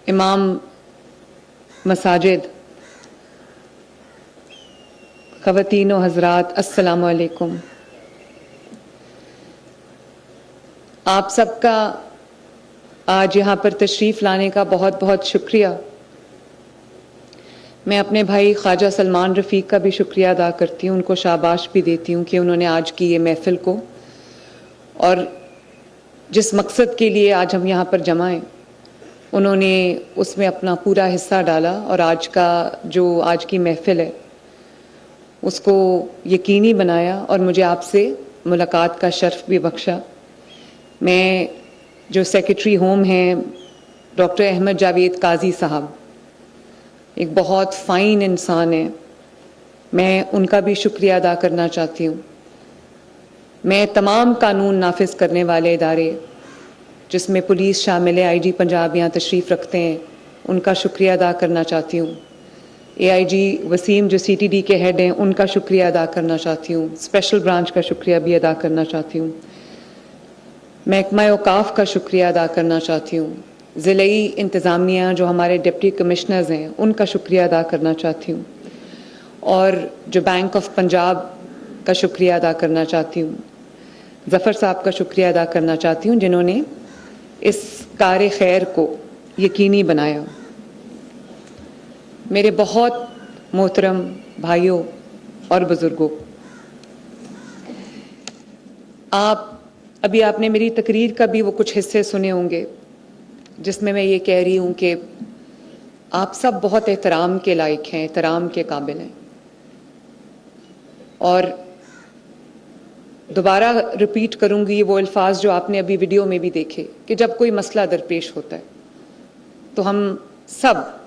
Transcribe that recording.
इमाम मसाजिद, ख़वातीन व हज़रात, अस्सलामु अलैकुम। आप सबका आज यहाँ पर तशरीफ़ लाने का बहुत बहुत शुक्रिया। मैं अपने भाई ख्वाजा सलमान रफ़ीक का भी शुक्रिया अदा करती हूँ, उनको शाबाश भी देती हूँ कि उन्होंने आज की ये महफ़िल को और जिस मकसद के लिए आज हम यहाँ पर जमा हैं उन्होंने उसमें अपना पूरा हिस्सा डाला और आज की महफ़िल है उसको यकीनी बनाया और मुझे आपसे मुलाकात का शर्फ भी बख्शा। मैं जो सेक्रेटरी होम हैं डॉक्टर अहमद जावेद काजी साहब, एक बहुत फ़ाइन इंसान है, मैं उनका भी शुक्रिया अदा करना चाहती हूँ। मैं तमाम कानून नाफिज करने वाले इदारे जिसमें पुलिस शामिल है, आईजी पंजाब यहाँ तशरीफ़ रखते हैं, उनका शुक्रिया अदा करना चाहती हूँ। एआईजी वसीम जो सीटीडी के हेड हैं उनका शुक्रिया अदा करना चाहती हूँ। स्पेशल ब्रांच का शुक्रिया भी अदा करना चाहती हूँ। महकमा औकाफ का शुक्रिया अदा करना चाहती हूँ। ज़िलई इंतज़ामिया जो हमारे डिप्टी कमिश्नर्स हैं उनका शुक्रिया अदा करना चाहती हूँ और जो बैंक ऑफ पंजाब का शुक्रिया अदा करना चाहती हूँ। ज़फ़र साहब का शुक्रिया अदा करना चाहती हूँ जिन्होंने इस कार खैर को यकीनी बनाया। मेरे बहुत मोहतरम भाइयों और बुज़ुर्गों, आपने मेरी तकरीर का भी वो कुछ हिस्से सुने होंगे जिसमें मैं ये कह रही हूँ कि आप सब बहुत एहतराम के लायक हैं, एहतराम के काबिल हैं। और दोबारा रिपीट करूँगी वो अल्फाज जो आपने अभी वीडियो में भी देखे कि जब कोई मसला दरपेश होता है तो हम सब